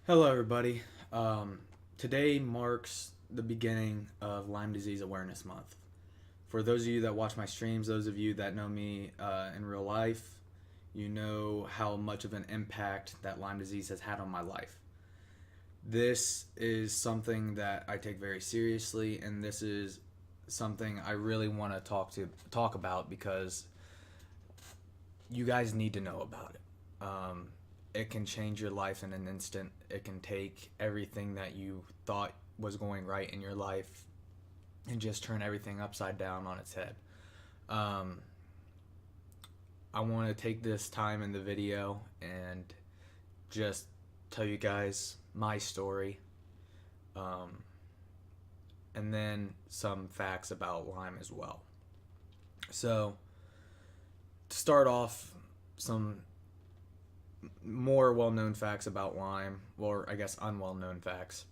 Hello, everybody. Today marks the beginning of Lyme Disease Awareness Month. For those of you that watch my streams, those of you that know me in real life, you know how much of an impact that Lyme disease has had on my life. This is something that I take very seriously, and this is something I really want to talk about because you guys need to know about it. It can change your life in an instant. It can take everything that you thought was going right in your life and just turn everything upside down on its head. I want to take this time in the video and just tell you guys my story, and then some facts about Lyme as well. So, to start off, some more well-known facts about Lyme, or I guess unwell-known facts,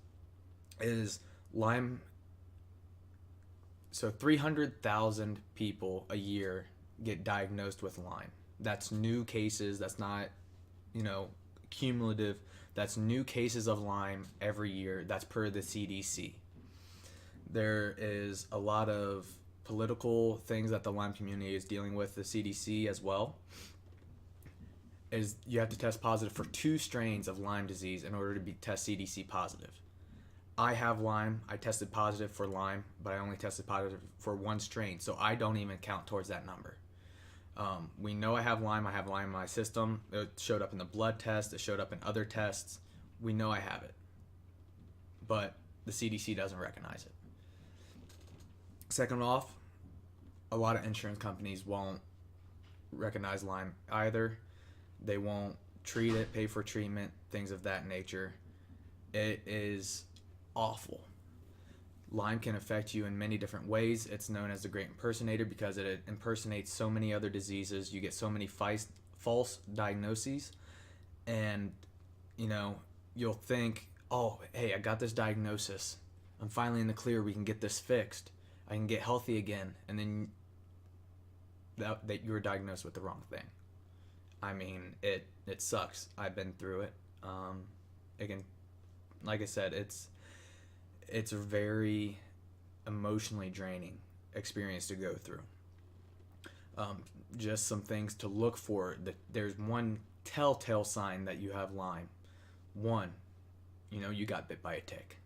is Lyme. So 300,000 people a year get diagnosed with Lyme. That's new cases. That's not, cumulative. That's new cases of Lyme every year. That's per the CDC. There is a lot of political things that the Lyme community is dealing with, the CDC as well. Is you have to test positive for 2 strains of Lyme disease in order to be test CDC positive. I have Lyme. I tested positive for Lyme, but I only tested positive for 1 strain, so I don't even count towards that number. We know I have Lyme. I have Lyme in my system. It showed up in the blood test. It showed up in other tests. We know I have it, but the CDC doesn't recognize it. Second off, a lot of insurance companies won't recognize Lyme either. They won't treat it, pay for treatment, things of that nature. It is awful. Lyme can affect you in many different ways. It's known as the Great Impersonator because it impersonates so many other diseases. You get so many false diagnoses, and you'll think, oh, hey, I got this diagnosis. I'm finally in the clear. We can get this fixed. I can get healthy again. And then that you were diagnosed with the wrong thing. I mean, it sucks. I've been through it. Again, like I said, it's a very emotionally draining experience to go through. Just some things to look for. There's one telltale sign that you have Lyme. One, you got bit by a tick.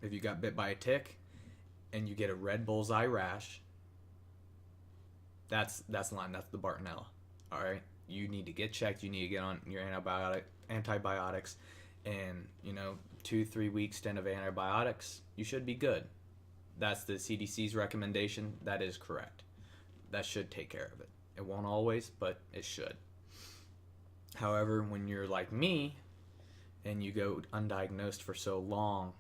If you got bit by a tick and you get a red bullseye rash, that's Lyme. That's the Bartonella. All right. You need to get checked. You need to get on your antibiotics, and 2-3 week stint of antibiotics. You should be good. That's the CDC's recommendation. That is correct. That should take care of it. It won't always, but it should. However, when you're like me, and you go undiagnosed for so long,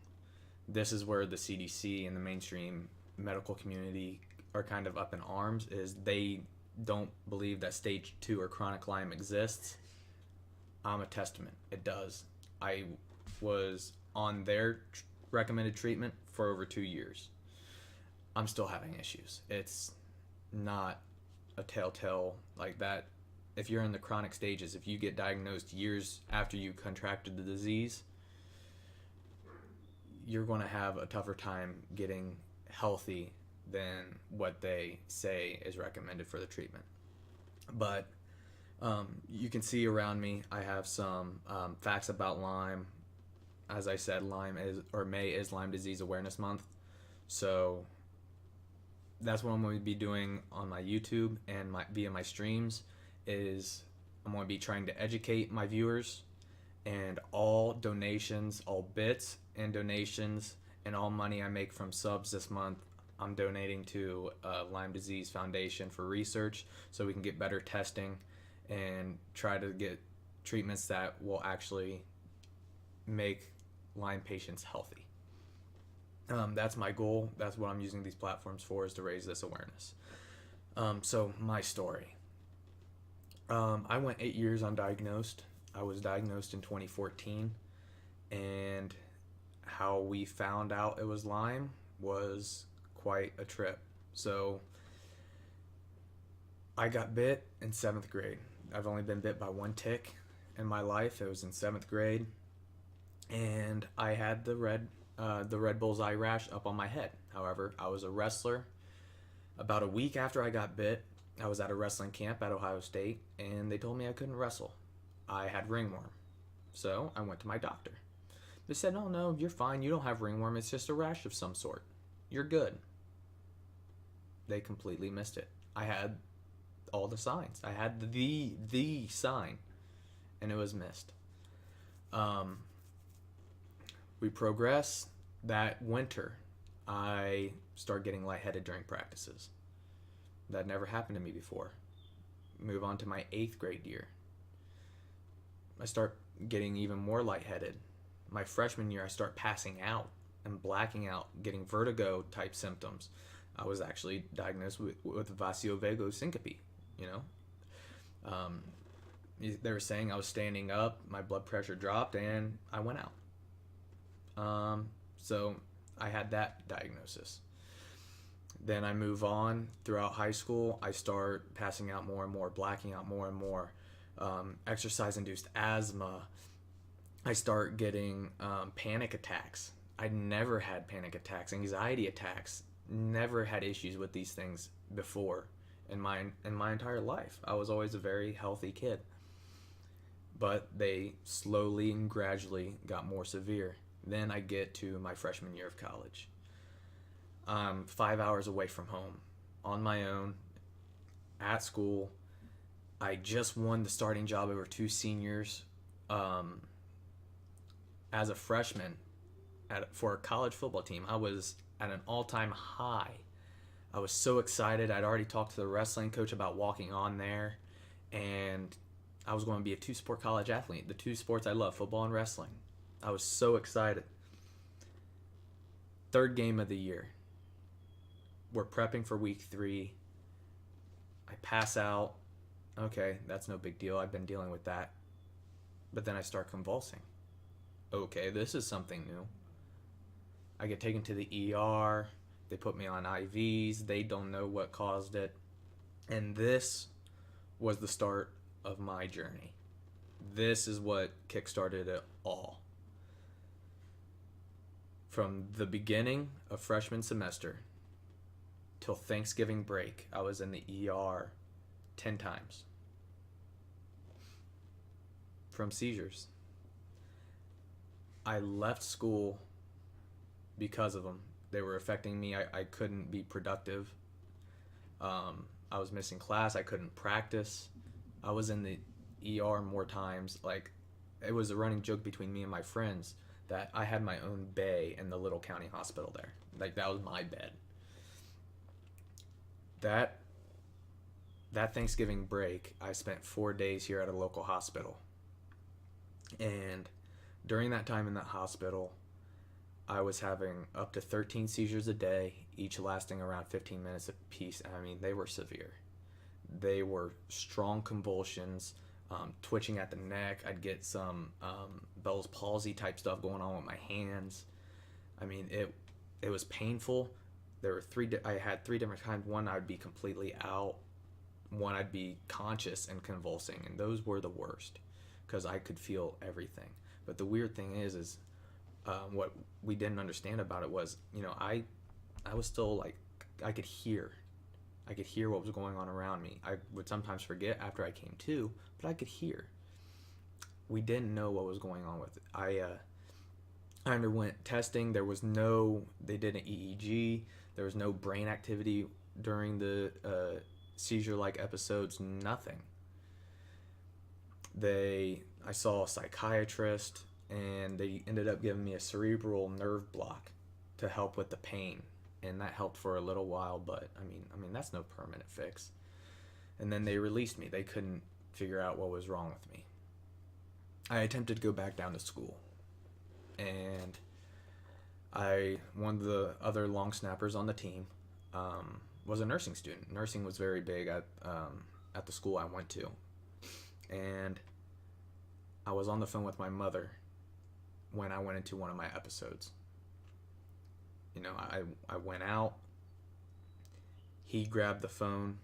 this is where the CDC and the mainstream medical community are kind of up in arms. Is they don't believe that stage 2 or chronic Lyme exists. I'm a testament. It does. I was on their recommended treatment for over 2 years. I'm still having issues. It's not a telltale like that. If you're in the chronic stages, if you get diagnosed years after you contracted the disease, you're going to have a tougher time getting healthy than what they say is recommended for the treatment. But you can see around me, I have some facts about Lyme. As I said, May is Lyme Disease Awareness Month. So that's what I'm going to be doing on my YouTube and via my streams. Is I'm going to be trying to educate my viewers, and all donations, all bits and donations, and all money I make from subs this month, I'm donating to Lyme Disease Foundation for research so we can get better testing and try to get treatments that will actually make Lyme patients healthy. That's my goal. That's what I'm using these platforms for, is to raise this awareness. So my story. I went 8 years undiagnosed. I was diagnosed in 2014, and how we found out it was Lyme was quite a trip. So I got bit in 7th grade. I've only been bit by 1 tick in my life. It was in 7th grade. and I had the red bullseye rash up on my head. However, I was a wrestler. About a week after I got bit, I was at a wrestling camp at Ohio State, and they told me I couldn't wrestle. I had ringworm. So I went to my doctor. They said, "No, no, you're fine. You don't have ringworm. It's just a rash of some sort. You're good." They completely missed it. I had all the signs. I had the sign, and it was missed. Um, we progress. That winter, I start getting lightheaded during practices. That never happened to me before. Move on to my 8th grade year. I start getting even more lightheaded. My freshman year, I start passing out and blacking out, getting vertigo type symptoms. I was actually diagnosed with vasovagal syncope, you know. Um, they were saying I was standing up, my blood pressure dropped, and I went out. So I had that diagnosis. Then I move on throughout high school. I start passing out more and more, blacking out more and more, exercise-induced asthma. I start getting panic attacks. I never had panic attacks, anxiety attacks. Never had issues with these things before in my entire life. I was always a very healthy kid. But they slowly and gradually got more severe. Then I get to my freshman year of college. I'm 5 hours away from home, on my own, at school. I just won the starting job over 2 seniors. As a freshman, for a college football team, I was at an all-time high. I was so excited. I'd already talked to the wrestling coach about walking on there, and I was going to be a 2-sport college athlete. The 2 sports I love, football and wrestling. I was so excited. 3rd game of the year. We're prepping for week 3. I pass out. Okay, that's no big deal. I've been dealing with that. But then I start convulsing. Okay, this is something new. I get taken to the ER. They put me on IVs. They don't know what caused it. And this was the start of my journey. This is what kickstarted it all. From the beginning of freshman semester till Thanksgiving break, I was in the ER 10 times from seizures. I left school because of them. They were affecting me. I couldn't be productive. I was missing class. I couldn't practice. I was in the ER more times. Like, it was a running joke between me and my friends that I had my own bay in the little county hospital there. Like, that was my bed. That Thanksgiving break, I spent 4 days here at a local hospital. And during that time in that hospital, I was having up to 13 seizures a day, each lasting around 15 minutes apiece. I mean, they were severe. They were strong convulsions, twitching at the neck. I'd get some Bell's palsy type stuff going on with my hands. I mean, it was painful. There were I had 3 different kinds. One, I'd be completely out. One, I'd be conscious and convulsing, and those were the worst because I could feel everything. But the weird thing is what we didn't understand about it was, I was still like, I could hear what was going on around me. I would sometimes forget after I came to, but I could hear. We didn't know what was going on with it. I underwent testing. They did an EEG. There was no brain activity during the seizure-like episodes, nothing. I saw a psychiatrist, and they ended up giving me a cerebral nerve block to help with the pain, and that helped for a little while, but I mean that's no permanent fix. And then they released me. They couldn't figure out what was wrong with me. I attempted to go back down to school, and one of the other long snappers on the team was a nursing student. Nursing was very big at the school I went to, and I was on the phone with my mother when I went into one of my episodes. I went out. He grabbed the phone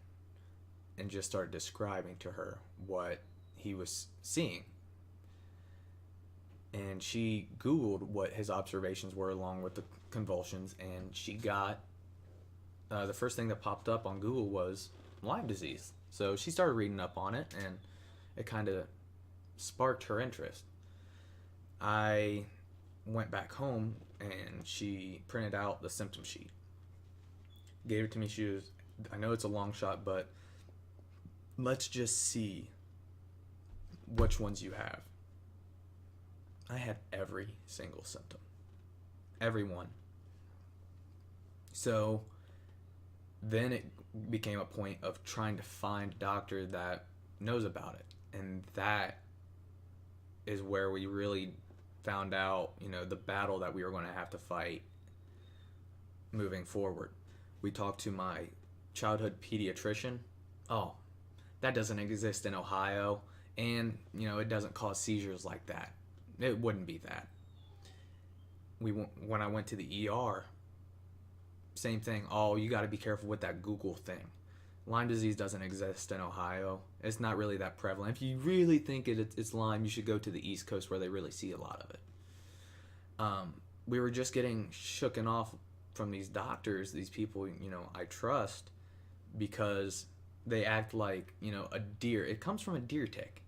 and just started describing to her what he was seeing. And she Googled what his observations were along with the convulsions, and she got the first thing that popped up on Google was Lyme disease. So she started reading up on it, and it kind of sparked her interest. I went back home, and she printed out the symptom sheet, gave it to me. She was, I know it's a long shot, but let's just see which ones you have. I had every single symptom. Every one. So then it became a point of trying to find a doctor that knows about it. And that is where we really found out, the battle that we were going to have to fight moving forward. We talked to my childhood pediatrician. Oh, that doesn't exist in Ohio. And, it doesn't cause seizures like that. It wouldn't be that. When I went to the ER, same thing. Oh, you got to be careful with that Google thing. Lyme disease doesn't exist in Ohio. It's not really that prevalent. If you really think it's Lyme, you should go to the East Coast where they really see a lot of it. We were just getting shooken off from these doctors, these people, I trust, because they act like, a deer. It comes from a deer tick.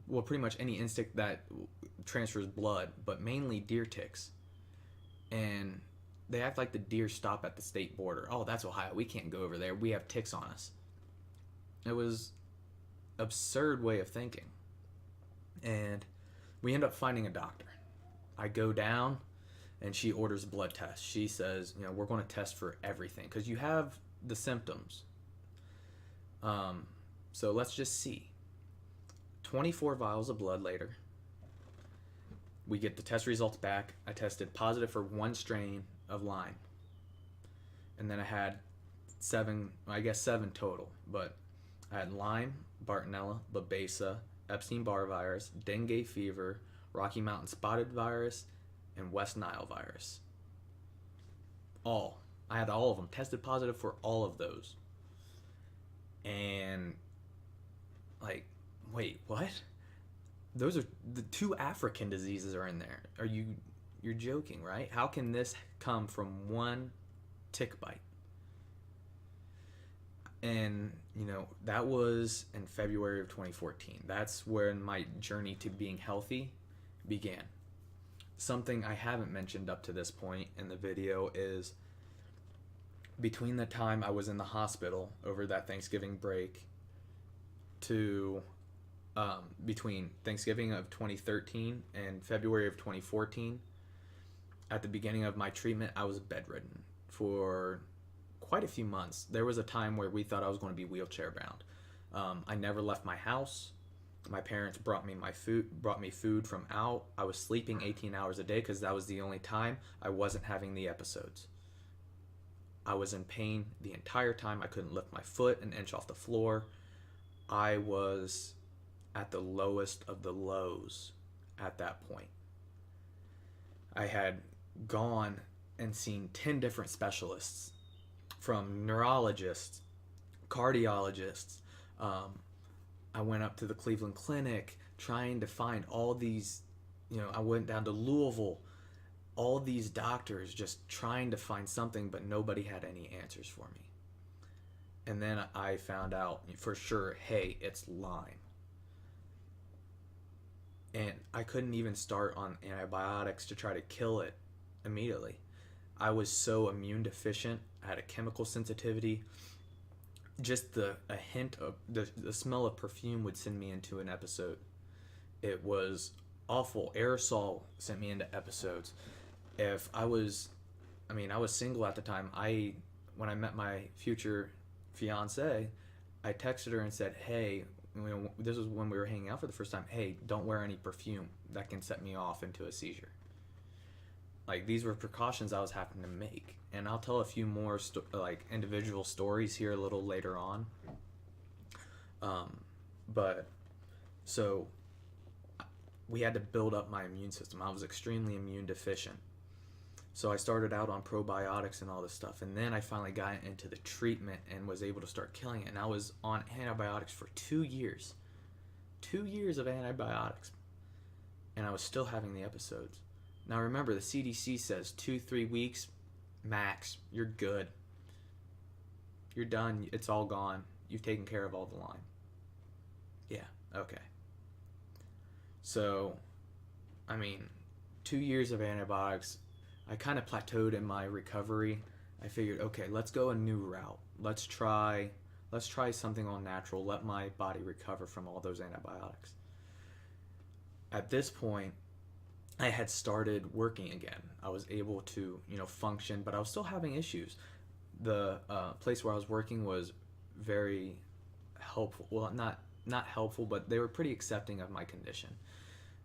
Well, pretty much any insect that transfers blood, but mainly deer ticks. And they act like the deer stop at the state border. Oh, that's Ohio. We can't go over there. We have ticks on us. It was absurd way of thinking. And we end up finding a doctor. I go down, and she orders a blood test. She says, we're going to test for everything because you have the symptoms. So let's just see. 24 vials of blood later, we get the test results back. I tested positive for one strain of Lyme. And then I had seven total. But I had Lyme, Bartonella, Babesa, Epstein-Barr virus, dengue fever, Rocky Mountain spotted virus, and West Nile virus. I had all of them. Tested positive for all of those. And, wait, what? Those are the 2 African diseases are in there. You're joking, right? How can this come from one tick bite? And, that was in February of 2014. That's when my journey to being healthy began. Something I haven't mentioned up to this point in the video is between the time I was in the hospital over that Thanksgiving break to between Thanksgiving of 2013 and February of 2014, at the beginning of my treatment, I was bedridden for quite a few months. There was a time where we thought I was going to be wheelchair bound. I never left my house. My parents brought me food from out. I was sleeping 18 hours a day because that was the only time I wasn't having the episodes. I was in pain the entire time. I couldn't lift my foot an inch off the floor. I was at the lowest of the lows at that point. I had gone and seen 10 different specialists, from neurologists, cardiologists. I went up to the Cleveland Clinic trying to find all these, I went down to Louisville, all these doctors just trying to find something, but nobody had any answers for me. And then I found out for sure, hey, it's Lyme. And I couldn't even start on antibiotics to try to kill it immediately. I was so immune deficient. I had a chemical sensitivity. Just a hint of the smell of perfume would send me into an episode. It was awful. Aerosol sent me into episodes. If I was single at the time. When I met my future fiance, I texted her and said, hey, this was when we were hanging out for the first time. Hey, don't wear any perfume. That can set me off into a seizure. These were precautions I was having to make. And I'll tell a few more individual stories here a little later on. But so we had to build up my immune system. I was extremely immune deficient. So I started out on probiotics and all this stuff. And then I finally got into the treatment and was able to start killing it. And I was on antibiotics for 2 years. 2 years of antibiotics. and I was still having the episodes. Now remember, the CDC says 2-3 weeks max, you're good. You're done. It's all gone. You've taken care of all the Lyme. Yeah, okay. So, I mean, 2 years of antibiotics, I kind of plateaued in my recovery. I figured, okay, let's go a new route. Let's try something all natural. Let my body recover from all those antibiotics. At this point, I had started working again. I was able to, function, but I was still having issues. The place where I was working was very helpful. Well, not helpful, but they were pretty accepting of my condition.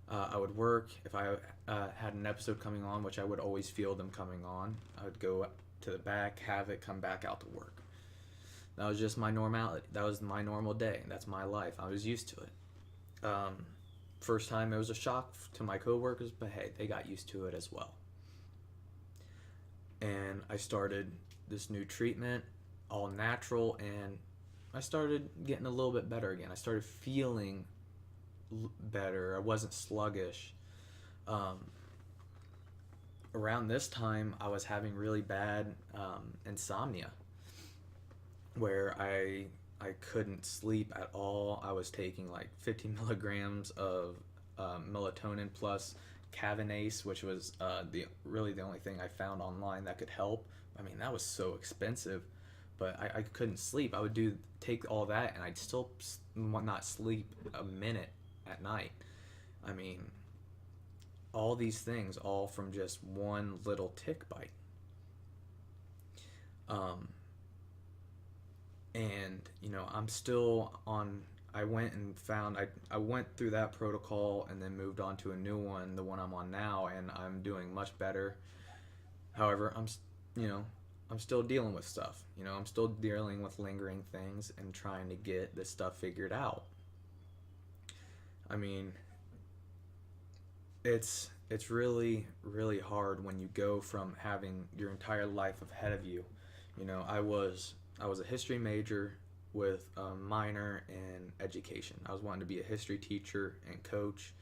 I would work. If I had an episode coming on, which I would always feel them coming on, I would go to the back, have it, come back out to work. That was just my normality. That was my normal day. That's my life. I was used to it. First time it was a shock to my coworkers, but hey, they got used to it as well. And I started this new treatment, all natural, and I started getting a little bit better again. I started feeling better. I wasn't sluggish. Around this time, I was having really bad insomnia, where I couldn't sleep at all. I was taking like 50 milligrams of melatonin plus Cavanase, which was the only thing I found online that could help. I mean, that was so expensive, but I couldn't sleep. I would take all that, and I'd still not sleep a minute at night. I mean, all these things, all from just one little tick bite. And I'm still on. I went and found. I went through that protocol and then moved on to a new one, the one I'm on now, and I'm doing much better. However, I'm still dealing with stuff. I'm still dealing with lingering things and trying to get this stuff figured out. I mean, it's really, really hard when you go from having your entire life ahead of you. I was a history major with a minor in education. I was wanting to be a history teacher and coach.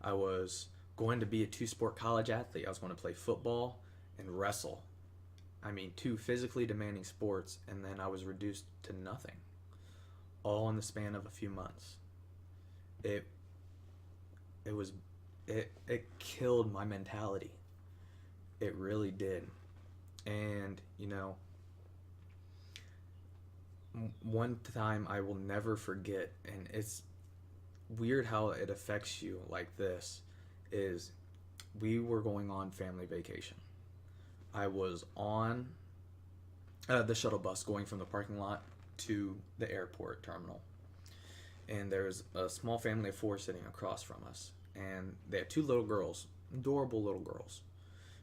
I was going to be a 2-sport college athlete. I was going to play football and wrestle. I mean, 2 physically demanding sports, and then I was reduced to nothing, all in the span of a few months. It killed my mentality. It really did. And one time I will never forget, and it's weird how it affects you like this, is we were going on family vacation. I was on the shuttle bus going from the parking lot to the airport terminal, and there's a small family of 4 sitting across from us, and they had 2 little girls, adorable little girls.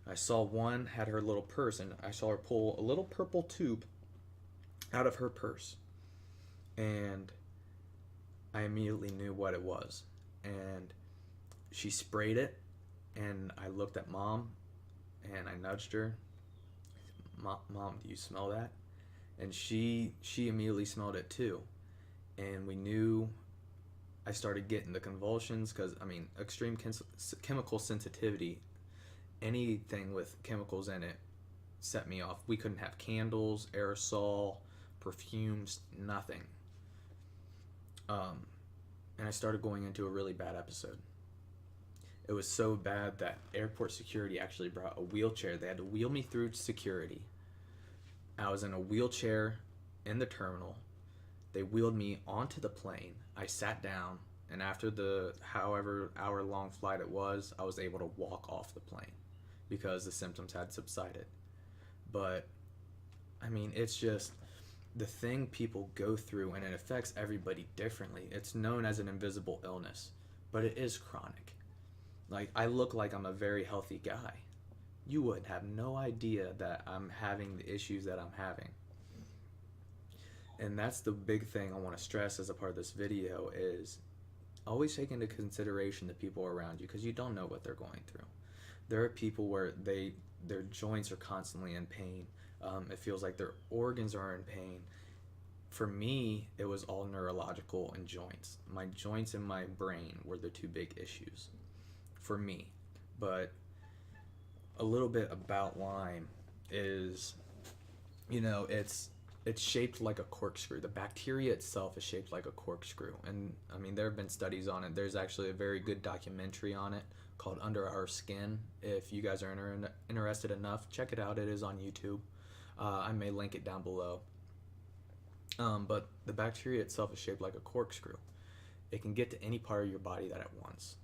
I saw one had her little purse, and I saw her pull a little purple tube out of her purse, and I immediately knew what it was. And she sprayed it, and I looked at Mom, and I nudged her. Mom, do you smell that? And she immediately smelled it too, and we knew. I started getting the convulsions because, extreme chemical sensitivity, anything with chemicals in it set me off. We couldn't have candles, aerosol, perfumes, nothing. And I started going into a really bad episode. It was so bad that airport security actually brought a wheelchair. They had to wheel me through security. I was in a wheelchair in the terminal. They wheeled me onto the plane. I sat down, and after the however hour-long flight it was, I was able to walk off the plane because the symptoms had subsided. But, it's just the thing people go through, and it affects everybody differently. It's known as an invisible illness, but it is chronic. Like, I look like I'm a very healthy guy. You would have no idea that I'm having the issues that I'm having. And that's the big thing I want to stress as a part of this video, is always take into consideration the people around you, because you don't know what they're going through. There are people where their joints are constantly in pain. It feels like their organs are in pain. For me, it was all neurological and joints. My joints and my brain were the 2 big issues. for me. But a little bit about Lyme is, it's shaped like a corkscrew. The bacteria itself is shaped like a corkscrew. And I mean, there have been studies on it. There's actually a very good documentary on it called Under Our Skin. If you guys are interested enough, check it out. It is on YouTube. I may link it down below. But the bacteria itself is shaped like a corkscrew. It can get to any part of your body that it wants.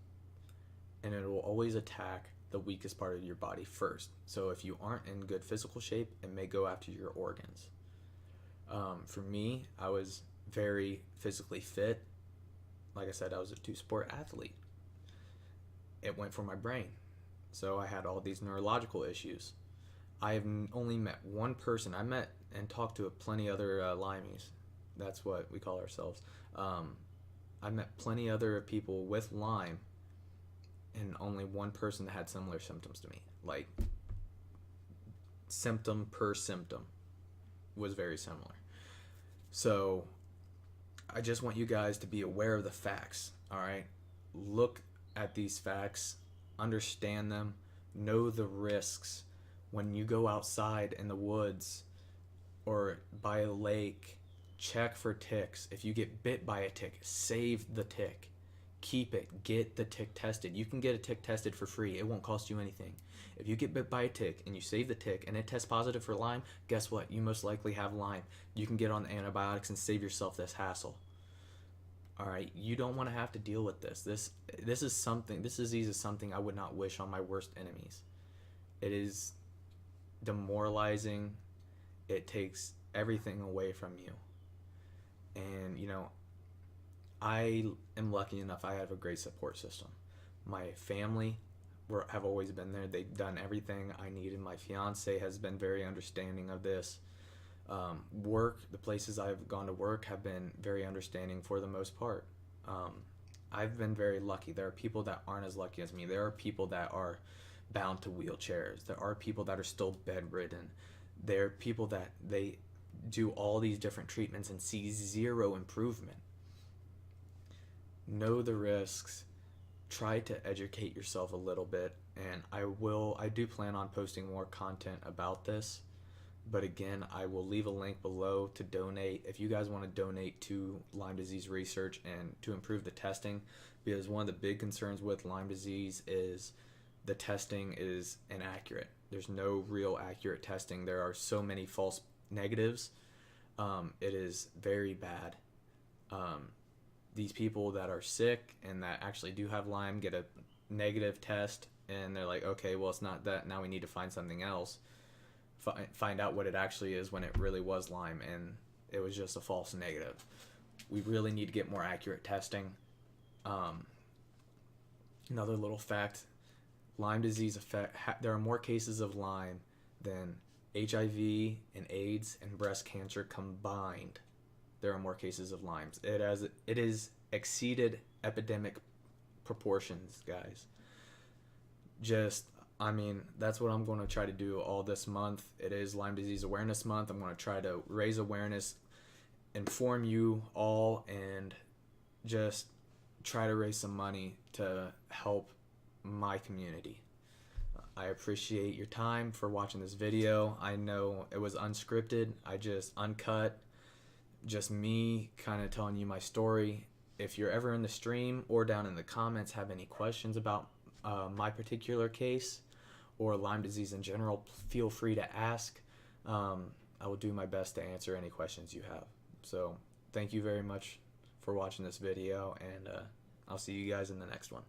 And it will always attack the weakest part of your body first. So if you aren't in good physical shape, it may go after your organs. For me, I was very physically fit. Like I said, I was a 2-sport athlete. It went for my brain. So I had all these neurological issues. I've only met one person. I met and talked to plenty other Lymies. That's what we call ourselves. I met plenty other people with Lyme, and only one person that had similar symptoms to me. Like, symptom per symptom was very similar. So I just want you guys to be aware of the facts, all right? Look at these facts, understand them, know the risks. When you go outside in the woods or by a lake, check for ticks. If you get bit by a tick, save the tick. Keep it. Get the tick tested. You can get a tick tested for free. It won't cost you anything. If you get bit by a tick and you save the tick and it tests positive for Lyme, guess what? You most likely have Lyme. You can get on the antibiotics and save yourself this hassle. All right, you don't want to have to deal with this. This disease is something I would not wish on my worst enemies. It is demoralizing. It takes everything away from you. And I am lucky enough. I have a great support system. My family have always been there. They've done everything I needed. My fiance has been very understanding of this. The places I've gone to work have been very understanding for the most part. I've been very lucky. There are people that aren't as lucky as me. There are people that are bound to wheelchairs. There are people that are still bedridden. There are people that they do all these different treatments and see zero improvement. Know the risks. Try to educate yourself a little bit, and I do plan on posting more content about this. But again, I will leave a link below to donate if you guys want to donate to Lyme disease research and to improve the testing, because one of the big concerns with Lyme disease is the testing is inaccurate. There's no real accurate testing. There are so many false negatives. It is very bad. These people that are sick and that actually do have Lyme get a negative test, and they're like, okay, well, it's not that. Now we need to find something else. Find out what it actually is when it really was Lyme, and it was just a false negative. We really need to get more accurate testing. Another little fact, Lyme disease there are more cases of Lyme than HIV and AIDS and breast cancer combined. There are more cases of Lyme. It is exceeded epidemic proportions, guys. That's what I'm going to try to do all this month. It is Lyme Disease Awareness Month. I'm going to try to raise awareness, inform you all, and just try to raise some money to help my community. I appreciate your time for watching this video. I know it was unscripted. I just uncut, just me kind of telling you my story. If you're ever in the stream or down in the comments have any questions about my particular case or Lyme disease in general, feel free to ask. I will do my best to answer any questions you have. So thank you very much for watching this video, and I'll see you guys in the next one.